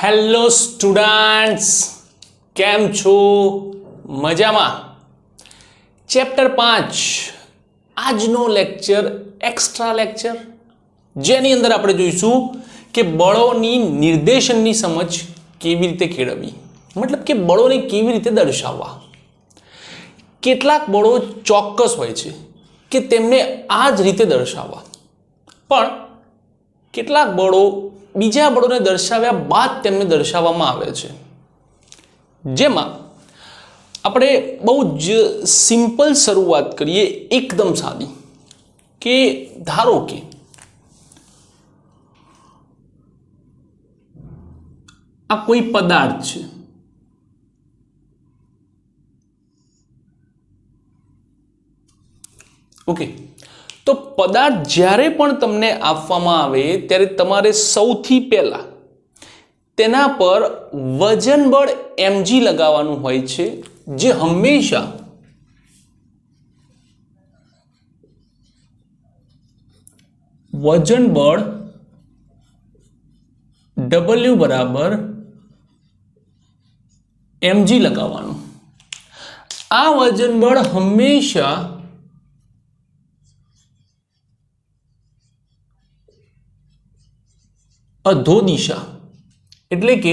Hello students, કેમ છો? મજામાં? ચેપ્ટર 5 આજનો લેક્ચર એક્સ્ટ્રા લેક્ચર, જેની અંદર આપણે જોઈશું કે બળોની નિર્દેશનની સમજ કેવી રીતે કેળવવી, મતલબ કે બળોને કેવી રીતે દર્શાવવા. કેટલાક બળો ચોક્કસ હોય છે કે તેમને આ જ રીતે દર્શાવવા, પણ કેટલાક બળો બીજા બળોને દર્શાવ્યા બાદ તેમને દર્શાવવામાં આવે છે. જેમાં આપણે બહુ જ સિમ્પલ શરૂઆત કરીએ, એકદમ સાદી, કે ધારો કે આ કોઈ પદાર્થ છે, ઓકે. તો પદાર્થ જ્યારે પણ તમને આપવામાં આવે ત્યારે તમારે સૌથી પહેલા તેના પર વજન બળ mg લગાવવાનું હોય છે, જે હંમેશા વજન બળ W બરાબર mg લગાવવાનું. આ વજન બળ હંમેશા અધો દિશા એટલે કે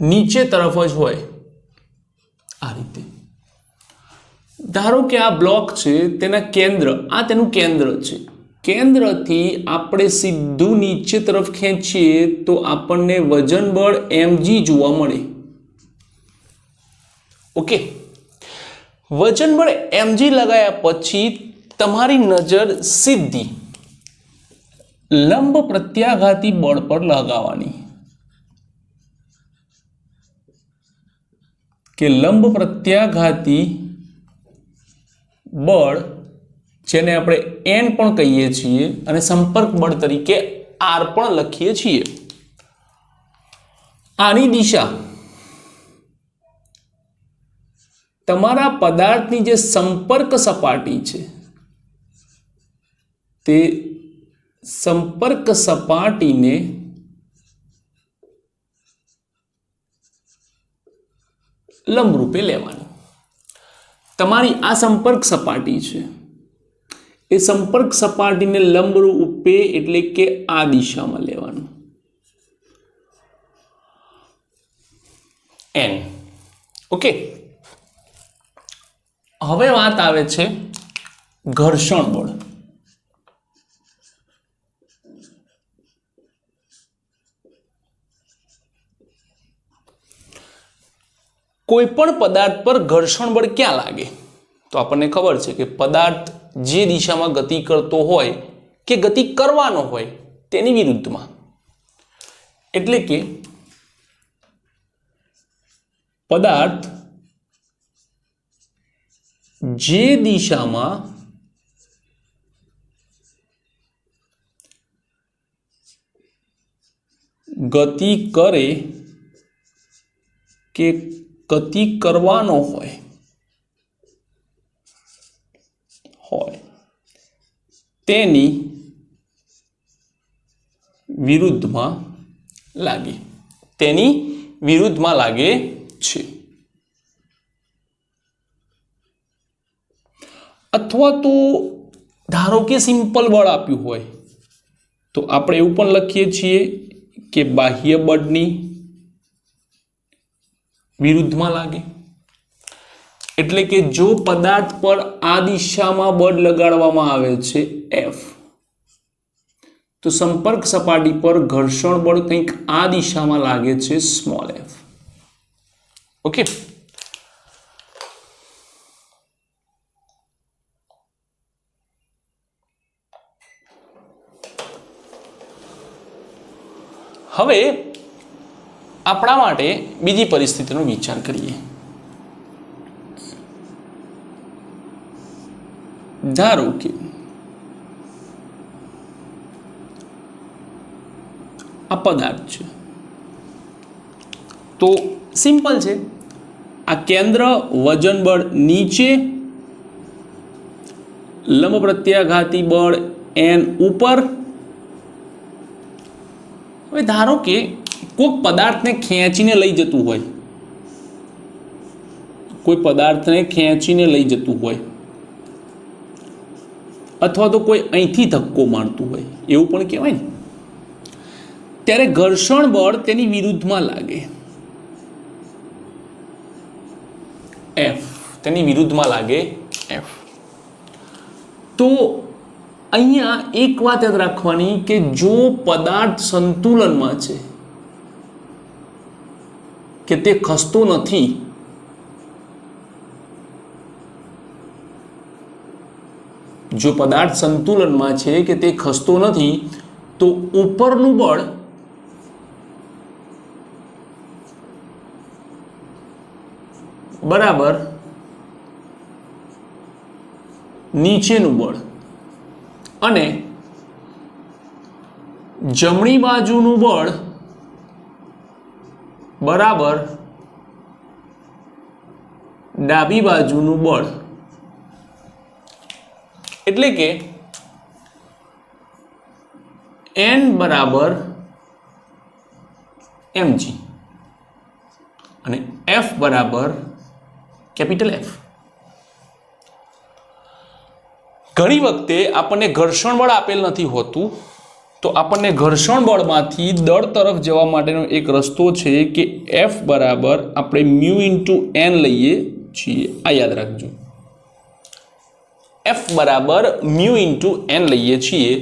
નીચે તરફ જ હોય. આ રીતે ધારો કે આ બ્લોક છે, તેના કેન્દ્ર, આ તેનું કેન્દ્ર છે. કેન્દ્રથી આપણે સીધું નીચે તરફ ખેંચીએ તો આપણને વજન બળ mg જોવા મળે. ઓકે, વજન બળ mg લગાયા પછી તમારી નજર સીધી લંબ પ્રત્યાઘાતી બળ પર લગાવવાની, કે લંબ પ્રત્યાઘાતી બળ, જેને આપણે N પણ કહીએ છીએ અને સંપર્ક બળ તરીકે R પણ લખીએ છીએ. આની દિશા તમારા પદાર્થની જે સંપર્ક સપાટી છે તે સંપર્ક સપાટીને લંબરૂપે લેવાની. તમારી આ સંપર્ક સપાટી છે, એ સંપર્ક સપાટીને લંબરૂપે એટલે કે આ દિશામાં લેવાનું, N. ઓકે, હવે વાત આવે છે ઘર્ષણ બળ. કોઈ પણ પદાર્થ પર ઘર્ષણ બળ ક્યાં લાગે? તો આપણને ખબર છે કે પદાર્થ જે દિશામાં ગતિ કરતો હોય કે ગતિ કરવાનો હોય તેની વિરુદ્ધમાં, એટલે કે પદાર્થ જે દિશામાં ગતિ કરે કે ગતિ કરવાનો હોય તેની વિરુદ્ધમાં લાગે, તેની વિરુદ્ધમાં લાગે છે. અથવા તો ધારો કે સિમ્પલ બળ આપ્યું હોય તો આપણે એવું પણ લખીએ છીએ કે બાહ્ય બળની વિરુદ્ધમાં લાગે. એટલે કે જો પદાર્થ પર આ દિશામાં બળ લગાડવામાં આવે છે F, તો સંપર્ક સપાટી પર ઘર્ષણ બળ કંઈક આ દિશામાં લાગે છે સ્મોલ f. ઓકે, હવે આપણા માટે બીજી પરિસ્થિતિનો વિચાર કરીએ. ધારો કે આ પદાર્થ છે, તો સિમ્પલ છે. આ કેન્દ્ર, વજન બળ નીચે, લંબ પ્રત્યાઘાતી બળ એન ઉપર. હવે ધારો કે કોઈ પદાર્થને ખેંચીને લઈ જતું હોય, કોઈ પદાર્થને ખેંચીને લઈ જતું હોય, અથવા તો કોઈ અહીંથી ધક્કો મારતું હોય એવું પણ કહેવાય ને, ત્યારે ઘર્ષણ બળ તેની વિરુદ્ધમાં લાગે. એફ તેની વિરુદ્ધમાં લાગે એફ. તો અહીંયા એક વાત યાદ રાખવાની કે જો પદાર્થ સંતુલનમાં છે કે તે ખસતો નથી, જો પદાર્થ સંતુલનમાં છે કે તે ખસતો નથી, તો ઉપરનું બળ બરાબર નીચેનું બળ અને જમણી બાજુનું બળ બરાબર ડાબી બાજુનું બળ. એટલે કે N બરાબર mg અને F બરાબર કેપિટલ F. ઘણી વખતે આપણને ઘર્ષણ બળ આપેલ નથી હોતું, તો આપણને ઘર્ષણ બળમાંથી દળ તરફ જવા માટેનો એક રસ્તો છે કે F બરાબર આપણે મ્યુ ઇન્ટુ n લઈએ છીએ. આ યાદ રાખજો, F બરાબર મ્યુ ઇન્ટુ n લઈએ છીએ,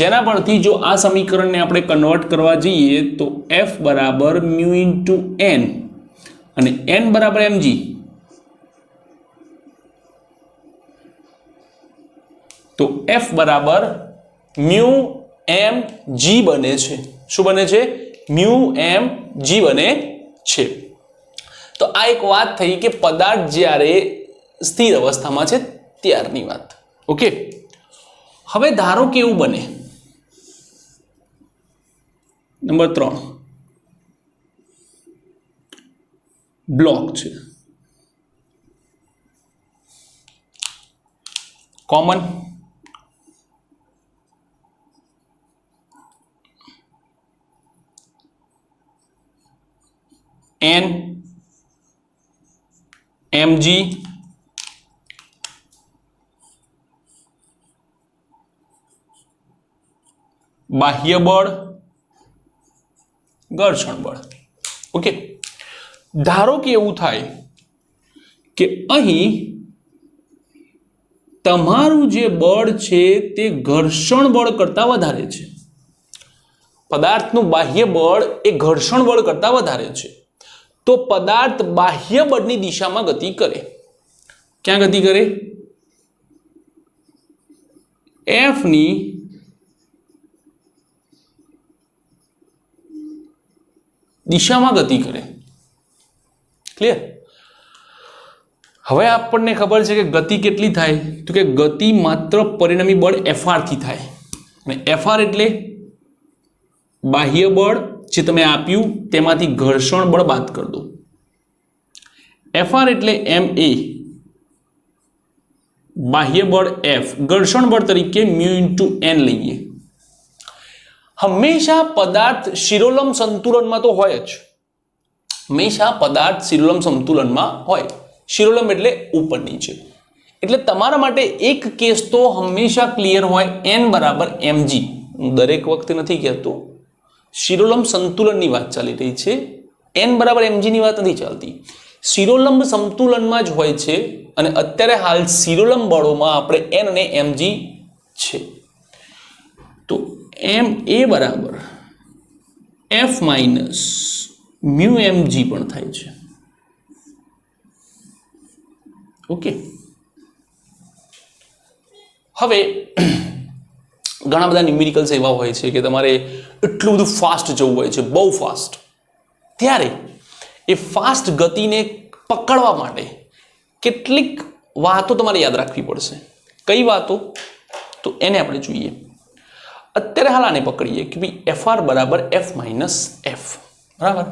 જેના પરથી જો આ સમીકરણને આપણે કન્વર્ટ કરવા જઈએ તો F બરાબર મ્યુ ઇન્ટુ n અને n બરાબર mg. તો F બરાબર મ્યુ એમ જી બને છે. શું બને છે? મ્યુ એમ જી બને છે. તો આ એક વાત થઈ કે પદાર્થ જ્યારે સ્થિર અવસ્થામાં છે ત્યારની વાત. ઓકે, હવે ધારો કે એવું બને, નંબર 3 બ્લોક છે, કોમન N mg બાહ્ય બળ ઘર્ષણ બળ. ઓકે, ધારો કે એવું થાય કે અહીં તમારું જે બળ છે તે ઘર્ષણ બળ કરતા વધારે છે. પદાર્થનું બાહ્ય બળ એ ઘર્ષણ બળ કરતા વધારે છે, તો પદાર્થ બાહ્ય બળની દિશામાં ગતિ કરે. ક્યાં ગતિ કરે? F ની દિશામાં ગતિ કરે. ક્લિયર? હવે આપણને ખબર છે કે ગતિ કેટલી થાય, તો કે ગતિ માત્ર પરિણામી બળ Fr થી થાય. અને Fr એટલે બાહ્ય બળ જે તમે આપ્યું તેમાંથી ઘર્ષણ બળ બાદ કરી દો. Fr એટલે ma બાહ્ય બળ F, ઘર્ષણ બળ તરીકે મ્યુ ઇન્ટુ n લઈએ. હંમેશા પદાર્થ શિરોલંબ સંતુલનમાં તો હોય જ, હંમેશા પદાર્થ શિરોલંબ સંતુલનમાં હોય. શિરોલંબ એટલે ઉપર નીચે. એટલે તમારા માટે એક કેસ તો હંમેશા ક્લિયર હોય, n બરાબર mg. હું દરેક વખતે નથી કહેતો, શિરોલંબ સંતુલનની વાત ચાલી રહી છે, n બરાબર mg ની વાત નથી ચાલતી. શિરોલંબ સંતુલનમાં જ હોય છે અને અત્યારે હાલ શિરોલંબ બળોમાં આપણે n અને mg છે. તો ma બરાબર F માઇનસ મ્યુ mg પણ થાય છે. ઓકે, હવે ઘણા બધા ન્યુમેરિકલ્સ એવા હોય છે કે તમારે એટલું બધું ફાસ્ટ જવું હોય છે, બહુ ફાસ્ટ. ત્યારે એ ફાસ્ટ ગતિને પકડવા માટે કેટલીક વાતો તમારે યાદ રાખવી પડશે. કઈ વાતો? તો એને આપણે જોઈએ. અત્યારે હાલ આને પકડીએ કે ભાઈ Fr બરાબર F માઇનસ F. બરાબર?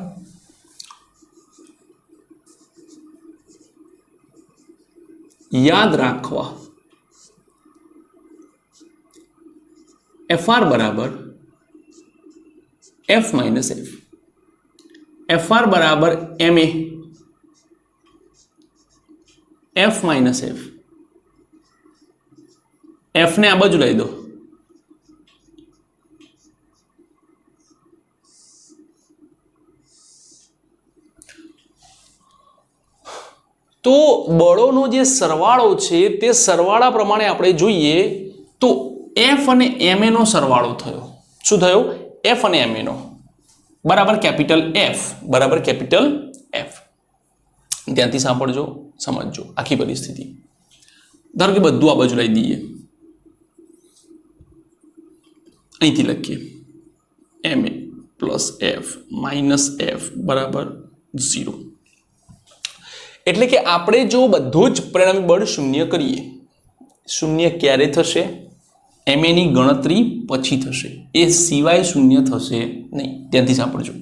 યાદ રાખવા FR બરાબર F માઇનસ F, FR બરાબર MA F minus F, F ને આ બાજુ લઈ દો તો બળોનો જે સરવાળો છે તે સરવાળા પ્રમાણે આપણે જોઈએ તો F અને MA નો સરવાળો થયો. શું થયો? F અને MA નો બરાબર કેપિટલ F બરાબર કેપિટલ F. ધ્યાનથી સાંભળજો, સમજજો આખી પરિસ્થિતિ. ધારો કે બધું આ બાજુ લઈ દઈએ, અહીંથી લખીએ MA plus F minus F બરાબર 0. એટલે કે આપણે જો બધું જ પરિણામી બળ શૂન્ય કરીએ, શૂન્ય ક્યારે થશે? MA ની ગણતરી પછી થશે, એ સિવાય શૂન્ય થશે નહીં. ત્યાંથી સાંભળજો.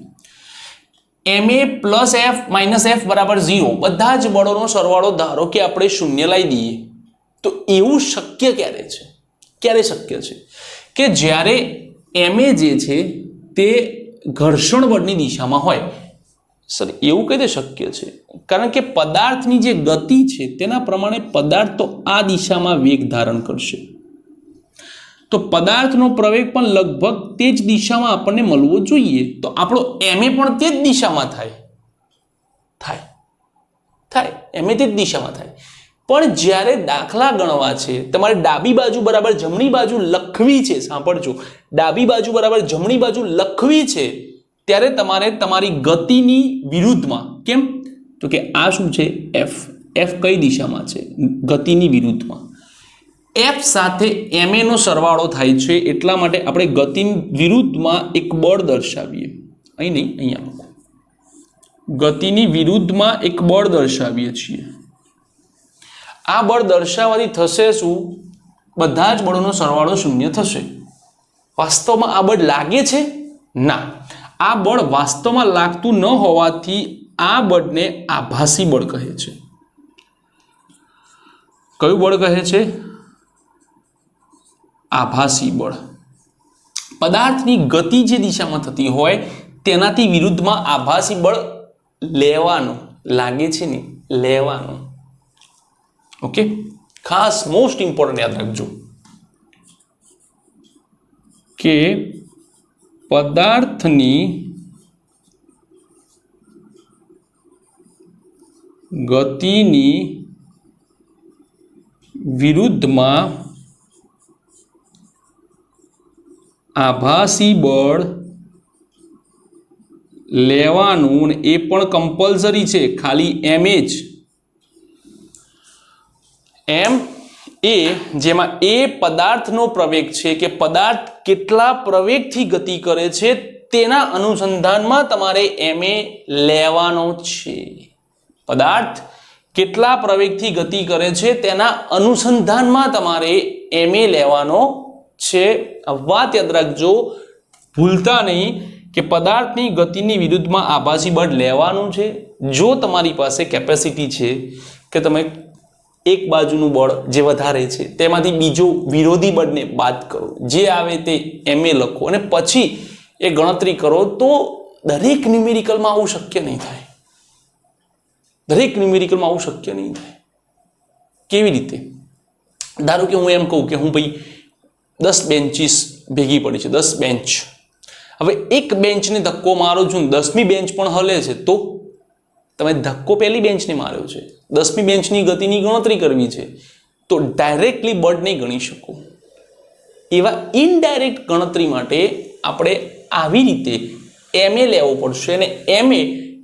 MA plus F minus F બરાબર 0 બધા જ બળોનો સરવાળો ધારો કે આપણે શૂન્ય લાવી દઈએ તો એવું શક્ય ક્યારે છે? ક્યારે શક્ય છે કે જ્યારે MA જે છે તે ઘર્ષણ બળની દિશામાં હોય. સર એવું કઈ રીતે શક્ય છે? કારણ કે પદાર્થની જે ગતિ છે તેના પ્રમાણે પદાર્થ તો આ દિશામાં વેગ ધારણ કરશે, તો પદાર્થનો પ્રવેગ પણ લગભગ તે જ દિશામાં આપણને મળવો જોઈએ, તો આપણો MA પણ તે જ દિશામાં થાય. MA તે જ દિશામાં થાય. પણ જ્યારે દાખલા ગણવા છે, તમારે ડાબી બાજુ બરાબર જમણી બાજુ લખવી છે, સાંભળજો, ડાબી બાજુ બરાબર જમણી બાજુ લખવી છે ત્યારે તમારે તમારી ગતિની વિરુદ્ધમાં. કેમ? તો કે આ શું છે? F કઈ દિશામાં છે? ગતિની વિરુદ્ધમાં. F સાથે MA નો સરવાળો થાય છે, એટલા માટે આપણે ગતિની વિરુદ્ધમાં એક બળ દર્શાવીએ. અહીં નહીં, અહીંયા ગતિની વિરુદ્ધમાં એક બળ દર્શાવીએ છીએ. આ બળ દર્શાવવાથી થશે શું? બધા જ બળોનો સરવાળો શૂન્ય થશે. વાસ્તવમાં આ બળ લાગે છે? ના, આ બળ વાસ્તવમાં લાગતું ન હોવાથી આ બળને આભાસી બળ કહે છે. કયું બળ કહે છે? આભાસી બળ. પદાર્થની ગતિ જે દિશામાં થતી હોય તેનાથી વિરુદ્ધમાં આભાસી બળ લેવાનું. લાગે છે ને, લેવાનું. ઓકે, ખાસ મોસ્ટ ઇમ્પોર્ટન્ટ યાદ રાખજો કે પદાર્થની ગતિની વિરુદ્ધમાં આભાસી બળ લેવાનું, એ પણ કમ્પલસરી છે. ખાલી MA જ. MA જેમાં એ પદાર્થનો પ્રવેગ છે કે પદાર્થ કેટલા પ્રવેગથી ગતિ કરે છે તેના અનુસંધાનમાં તમારે MA લેવાનો છે. પદાર્થ કેટલા પ્રવેગથી ગતિ કરે છે તેના અનુસંધાનમાં તમારે MA લેવાનો છે. વાત યાદ રાખજો, ભૂલતા નહીં કે પદાર્થની ગતિની વિરુદ્ધમાં આભાસી બળ લેવાનું છે. જો તમારી પાસે કેપેસિટી છે કે તમે એક બાજુનું બળ જે વધારે છે તેમાંથી બીજો વિરોધી બળને બાદ કરો, જે આવે તે MA લખો અને પછી એ ગણતરી કરો, તો દરેક ન્યુમેરિકલમાં આવું શક્ય નહીં થાય. દરેક ન્યુમેરિકલમાં આવું શક્ય નહીં થાય. કેવી રીતે? ધારો કે હું એમ કહું કે હું ભાઈ 10 બેન્ચીસ ભેગી પડી છે, 10 બેન્ચ. હવે એક બેન્ચને ધક્કો મારો છું, 10મી બેન્ચ પણ હલે છે, તો તમે ધક્કો પહેલી બેન્ચને માર્યો છે, 10મી બેન્ચની ગતિની ગણતરી કરવી છે, તો ડાયરેક્ટલી બળ નહીં ગણી શકો. એવા ઇનડાયરેક્ટ ગણતરી માટે આપણે આવી રીતે MA લેવો પડશે અને MA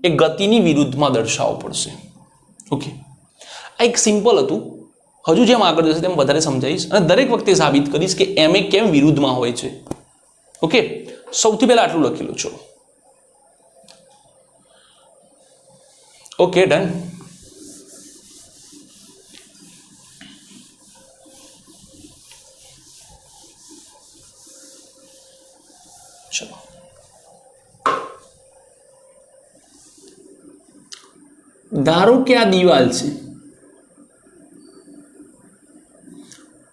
એ ગતિની વિરુદ્ધમાં દર્શાવવો પડશે. ઓકે, આ એક સિમ્પલ હતું. હજુ જેમ આગળ જશે તેમ વધારે સમજાવીશ અને દરેક વખતે સાબિત કરીશ કે MA કેમ વિરુદ્ધમાં હોય છે. ઓકે, સૌથી પહેલા આટલું લખેલું છે. Okay, done. ચલો, ધારો કે આ દિવાલ છે.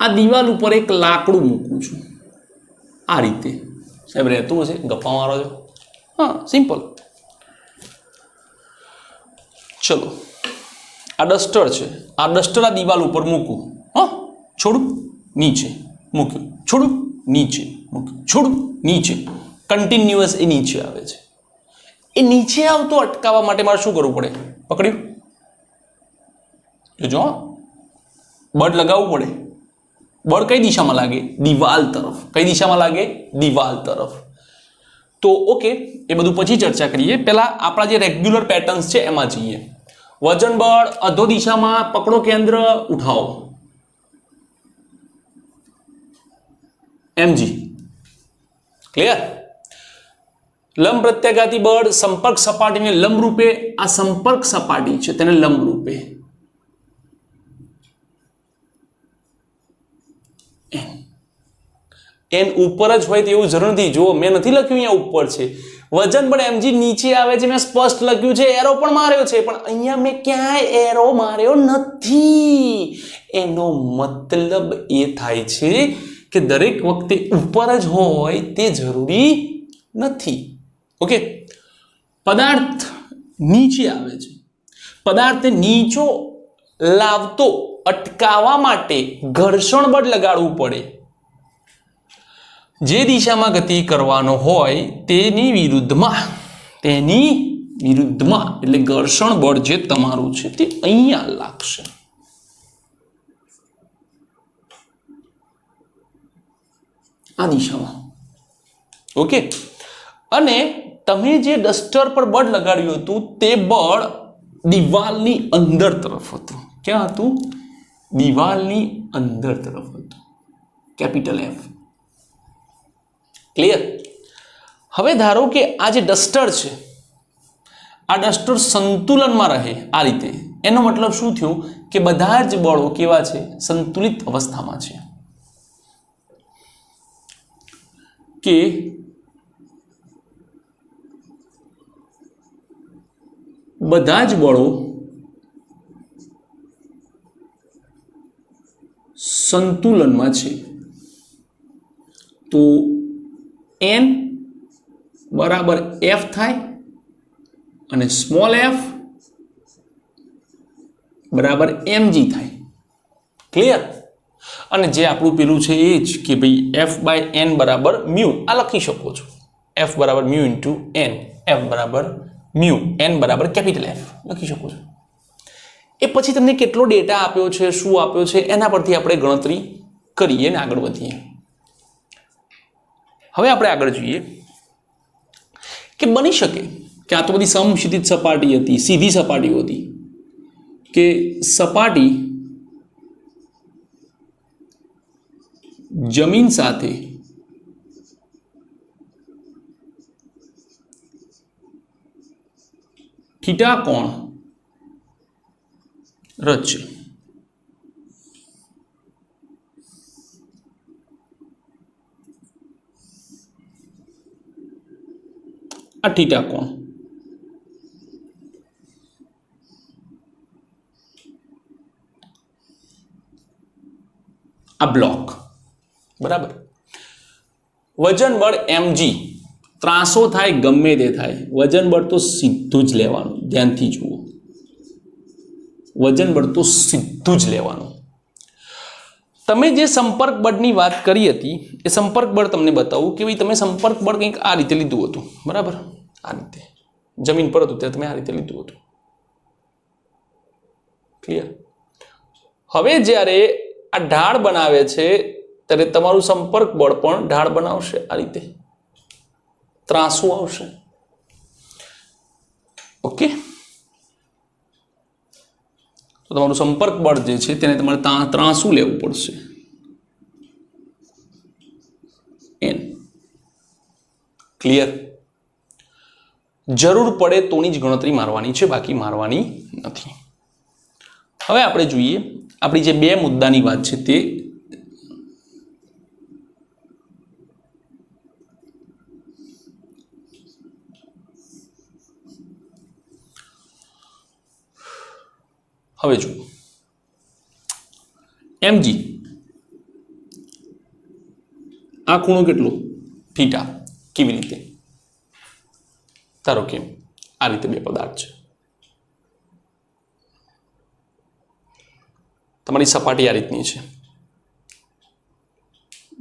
આ દિવાલ ઉપર એક લાકડું મૂકું છું. આ રીતે સાહેબ રહેતું હશે, ગપ્પા મારો છો? હા, સિમ્પલ. ચલો, આ ડસ્ટર છે, આ ડસ્ટર આ દિવાલ ઉપર મૂકું, હા, છોડું, નીચે મૂક્યું, છોડું, નીચે મૂક્યું, છોડું, નીચે, કન્ટિન્યુઅસ એ નીચે આવે છે. એ નીચે આવતો અટકાવવા માટે મારે શું કરવું પડે? પકડ્યું? જોજો, બળ લગાવવું પડે. બળ કઈ દિશામાં લાગે? દિવાલ તરફ. કઈ દિશામાં લાગે? દિવાલ તરફ. તો ઓકે, એ બધું પછી ચર્ચા કરીએ. પહેલા આપણા જે રેગ્યુલર પેટર્ન્સ છે એમાં જઈએ. વજન બળ અધો દિશામાં, પકડો કેન્દ્ર, ઉઠાવો, mg. ક્લિયર? લંબ પ્રત્યાઘાતી બળ સંપર્ક સપાટીને લંબ રૂપે, આ સંપર્ક સપાટી છે તેને લંબ રૂપે n ઉપર જ હોય તેવું જરૂર નથી. જો મેં નથી લખ્યું અહીંયા ઉપર છે. વજન બળ mg નીચે આવે છે, મેં સ્પષ્ટ લખ્યું છે, એરો પણ માર્યો છે, પણ અહીંયા મેં ક્યાંય એરો માર્યો નથી. એનો મતલબ એ થાય છે કે દરેક વખતે ઉપર જ હોય તે જરૂરી નથી. ઓકે, પદાર્થ નીચે આવે છે, પદાર્થને નીચો લાવતો અટકાવવા માટે ઘર્ષણ બળ લગાડવું પડે. જે દિશામાં ગતિ કરવાનો હોય તેની વિરુદ્ધમાં એટલે ઘર્ષણ બળ જે તમારું છે તે અહીંયા લાગશે. આ દિશામાં. ઓકે, અને તમે જે ડસ્ટર પર બળ લગાડ્યું હતું તે બળ દિવાલની અંદર તરફ હતું. ક્યાં હતું? દિવાલની અંદર તરફ હતું. Capital F. ક્લિયર? હવે ધારો કે આ જે ડસ્ટર છે, આ ડસ્ટર સંતુલનમાં રહે આ રીતે. એનો મતલબ શું થયો કે બધા જ બળો કેવા છે? સંતુલિત અવસ્થામાં છે. કે બધા જ બળો સંતુલનમાં છે. તો n બરાબર F થાય અને સ્મોલ f બરાબર mg થાય. ક્લિયર? અને જે આપણું પેલું છે એ જ કે ભાઈ f બાય n બરાબર મ્યુ, આ લખી શકો છો. f બરાબર મ્યુ ઇન્ટુ n, f બરાબર મ્યુ, n બરાબર કેપિટલ F લખી શકો છો. એ પછી તમને કેટલો ડેટા આપ્યો છે, શું આપ્યો છે, એના પરથી આપણે ગણતરી કરીએ ને આગળ વધીએ. હવે આપણે આગળ જોઈએ કે બની શકે કે આ તો બધી સમક્ષિતિજ સપાટી હતી, સીધી સપાટીઓ હતી, કે સપાટી જમીન સાથે થીટા કોણ રચે. આ થીટા કોણ આ બ્લોક બરાબર. વજન બળ mg, ત્રાસો થાય ગમે તે થાય, વજન બળ તો સીધું જ લેવાનું. ધ્યાનથી જુઓ, વજન બળ તો સીધું જ લેવાનું. તમે જે સંપર્ક બળની વાત કરી હતી એ સંપર્ક બળ તમને બતાવું કે ભાઈ તમે સંપર્ક બળ કંઈક આ રીતે લીધું હતું, બરાબર. આ રીતે જમીન પર હતું ત્યારે તમે આ રીતે લીધું હતું. ક્લિયર? હવે જ્યારે આ ઢાળ બનાવે છે ત્યારે તમારું સંપર્ક બળ પણ ઢાળ બનાવશે. આ રીતે ત્રાસું આવશે. ઓકે, તો તમારું સંપર્ક બળ જે છે તેને તમારે ત્રાસું લેવું પડશે. n. ક્લિયર? જરૂર પડે તોની જ ગણતરી મારવાની છે, બાકી મારવાની નથી. હવે આપણે જોઈએ આપણી જે બે મુદ્દાની વાત છે તે હવે જુઓ. mg આ ખૂણો કેટલો? થીટા. કેવી રીતે? ધારો કે આ રીતે બે પદાર્થ છે, તમારી સપાટી આ રીતની છે,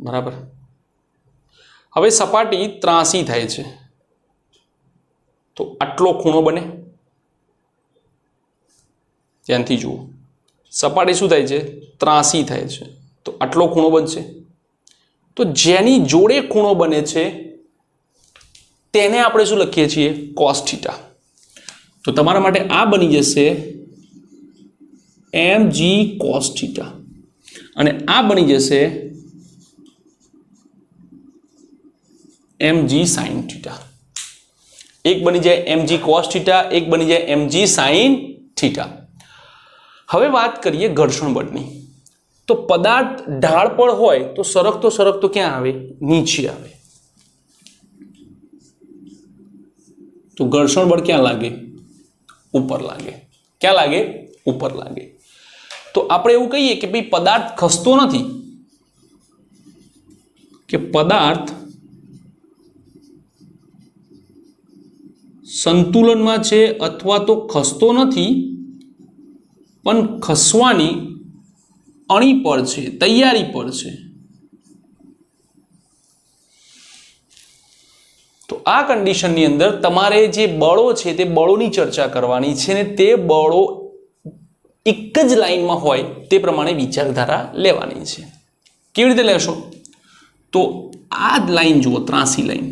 બરાબર. હવે સપાટી ત્રાસી થાય છે તો આટલો ખૂણો બને. ધ્યાનથી જુઓ, સપાટી શું થાય છે? ત્રાસી થાય છે તો આટલો ખૂણો બનશે. તો જેની જોડે ખૂણો બને છે તેને આપણે શું લખીએ છીએ? Cos theta. તો તમારા માટે આ બની જશે mg કોસ થીટા અને આ બની જશે mg સાઇન થીટા. એક બની જાય mg કોસ થીટા, એક બની જાય mg સાઇન થીટા. હવે વાત કરીએ ઘર્ષણ બળની. તો પદાર્થ ઢાળ પર હોય તો સરકતો ક્યાં આવે? નીચે આવે. તો ઘર્ષણ બળ ક્યાં લાગે? ઉપર લાગે. ક્યાં લાગે? ઉપર લાગે. તો આપણે એવું કહીએ કે ભાઈ પદાર્થ ખસતો નથી, કે પદાર્થ સંતુલનમાં છે અથવા તો ખસતો નથી પણ ખસવાની અણી પર છે, તૈયારી પર છે. તો આ કન્ડિશનની અંદર તમારે જે બળો છે તે બળોની ચર્ચા કરવાની છે ને તે બળો એક જ લાઈનમાં હોય તે પ્રમાણે વિચારધારા લેવાની છે. કેવી રીતે લેશો? તો આ જ લાઈન જુઓ, ત્રાસી લાઈન.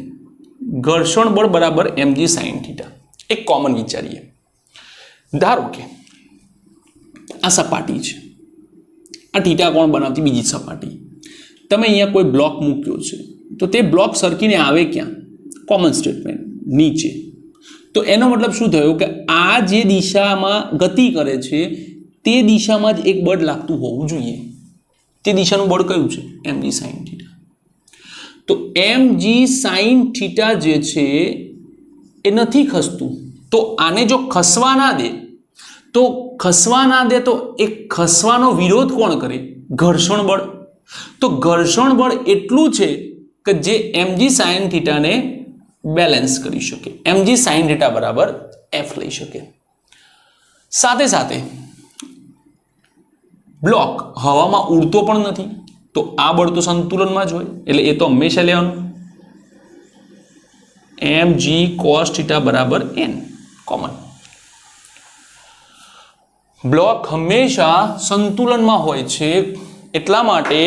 ઘર્ષણ બળ બરાબર mg સાઇન થીટા. એક કોમન વિચારીએ. ધારો કે આ સપાટી છે, આ થીટા કોણ બનાવતી બીજી સપાટી. તમે અહીંયા કોઈ બ્લોક મૂક્યો છે તો તે બ્લોક સરકીને આવે ક્યાં? કોમન સ્ટેટમેન્ટ, નીચે. તો એનો મતલબ શું થયો કે આ જે દિશામાં ગતિ કરે છે તે દિશામાં જ એક બળ લાગતું હોવું જોઈએ. તે દિશાનું બળ કયું છે? mg sine theta. તો mg સાઇન થીટા જે છે એ નથી ખસતું. તો આને જો ખસવા ના દે તો એ ખસવાનો વિરોધ કોણ કરે? ઘર્ષણ બળ. તો ઘર્ષણ બળ એટલું છે કે જે mg સાઇન થીટાને બેલેન્સ કરી શકે. mg સાઇન થીટા બરાબર f લઈ શકે. સાથે સાથે બ્લોક હવામાં ઉડતો પણ નથી તો આ બળ તો સંતુલનમાં જ હોય એટલે એ તો હંમેશા લેવાનું. mg cos થીટા બરાબર n કોમન. બ્લોક હંમેશા સંતુલનમાં હોય છે એટલા માટે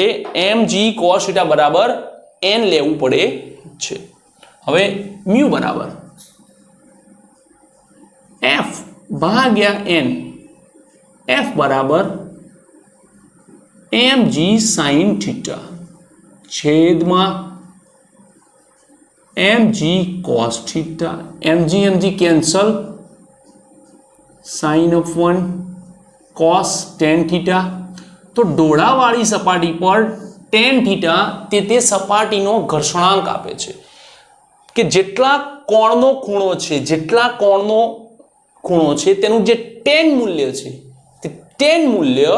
mg cos થીટા બરાબર n લેવું પડે છે. હવે મ્યુ બરાબર f ભાગ્યા n. f બરાબર mg સાઇન થીટા છેદમાં mg cos theta. mg cancel, sine of 1 cos tan theta. તો ઢોળાવાળી સપાટી પર tan થીટા તે સપાટીનો ઘર્ષણાંક આપે છે કે જેટલા કોણનો ખૂણો છે તેનું જે tan મૂલ્ય છે તે tan મૂલ્ય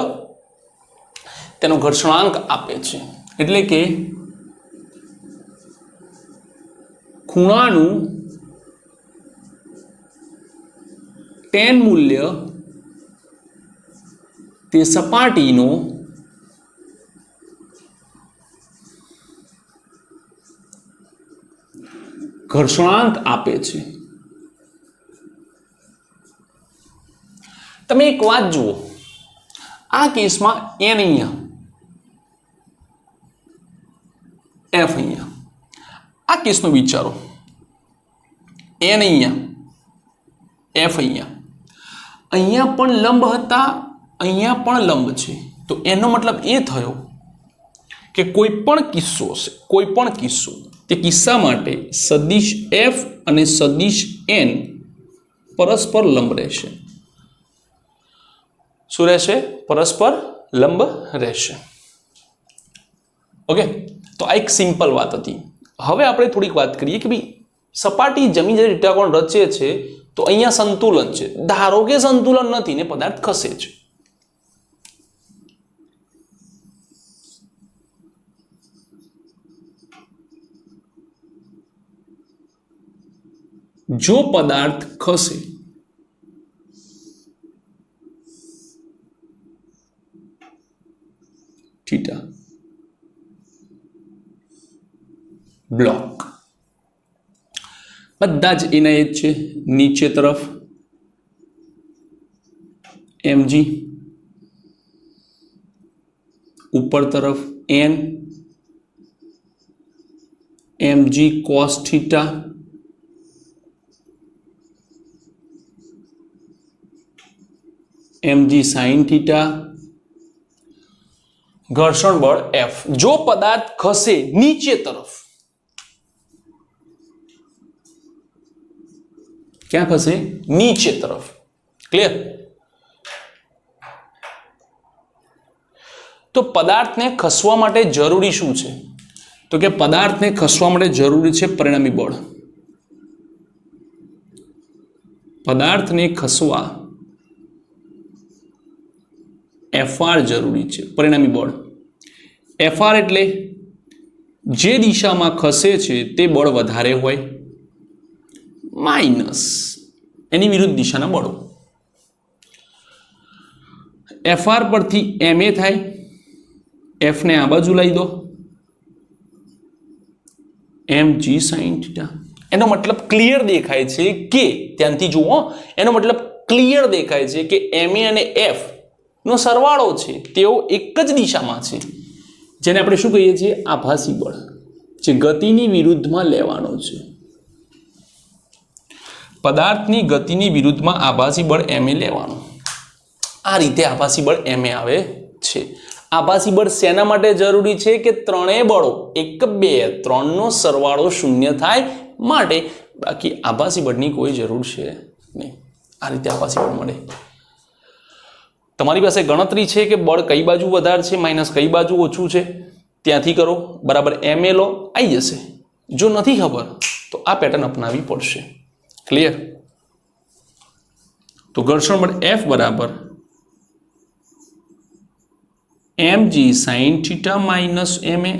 તેનો ઘર્ષણાંક આપે છે. એટલે કે ખૂણાનું tan મૂલ્ય તે સપાટીનો ઘર્ષણાંક આપે છે. તમે એક વાત જુઓ, આ કેસમાં n અહીંયા, f અહીંયા. આ કેસનો વિચારો, n અહીંયા, f અહીંયા. અહીંયા પણ લંબ હતા, અહીંયા પણ લંબ છે. તો એનો મતલબ એ થયો કે કોઈ પણ કિસ્સો તે કિસ્સા માટે સદિશ f અને સદિશ n પરસ્પર લંબ રહેશે. શું રહેશે? પરસ્પર લંબ રહેશે. ઓકે, તો આ એક સિમ્પલ વાત હતી. હવે આપણે થોડીક વાત કરીએ કે ભાઈ સપાટી જમીન જ્યારે થીટાકોણ રચે છે તો અહીંયા સંતુલન છે. ધારો કે સંતુલન નથી ને પદાર્થ ખસે છે. જો પદાર્થ ખસે થીટા બ્લોક બધા જ એના એ જ છે નીચે તરફ mg ऊपर तरफ n mg cos theta mg sin theta घर्षण बल F जो पदार्थ खसे नीचे तरफ क्या खसे नीचे तरफ क्लियर तो पदार्थ ने खसवा माटे जरूरी शू छे तो कि पदार्थ ने खसवा माटे जरूरी छे परिणामी बळ पदार्थ ने खसवा Fr जरूरी है परिणामी बळ Fr एटले जे दिशा में खसे छे ते बळ वधारे होय माइनस एनी विरुद्ध दिशाना बळो Fr परथी Ma थाय F ने आ बाजू लाई दो mg sin थीटा एनो मतलब क्लियर देखाय छे के त्यांथी जुओ एनो मतलब क्लियर देखाय छे के Ma अने F नो सरवाळो छे तेओ एक ज दिशामां छे जेने आपणे शुं कहीए छीए आभासी बळ जे गतिनी विरुद्धमां लेवानो छे पदार्थनी गतिनी विरुद्धमां आभासी बळ Ma लेवानो आ रीते आभासी बळ Ma आवे छे आभासी बळ सेना माटे जरूरी छे के त्रणेय बळो 1 2 3 नो सरवाळो शून्य थाय माटे बाकी आभासी बळनी कोई जरूर छे नहीं आ रीते आभासी बळ मळे तमारी पासे गणतरी छे के बळ कई बाजू वधारे छे माइनस कई बाजू ओछुं छे त्यांथी करो बराबर Ma लो आई जशे जो नथी खबर तो आ पेटर्न अपनावी पड़शे क्लियर तो घर्षण बळ F बराबर mg sin theta minus Ma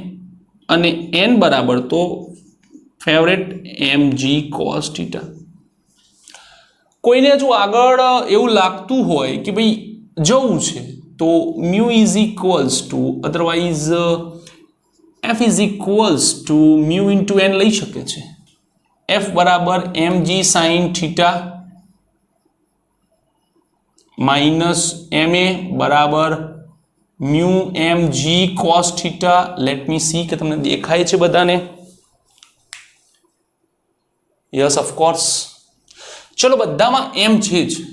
अने n बराबर तो फेवरेट mg cos थीटा कोईने जो आगळ एवुं लागतुं होय कि भाई जवुं छे तो mu is equals to otherwise F is equals to mu into n लई शके छे F बराबर mg sin theta minus Ma बराबर mu mg cos theta let me see के तमने देखाय छे बधाने यस ऑफ कोर्स चलो बधामां m छे ज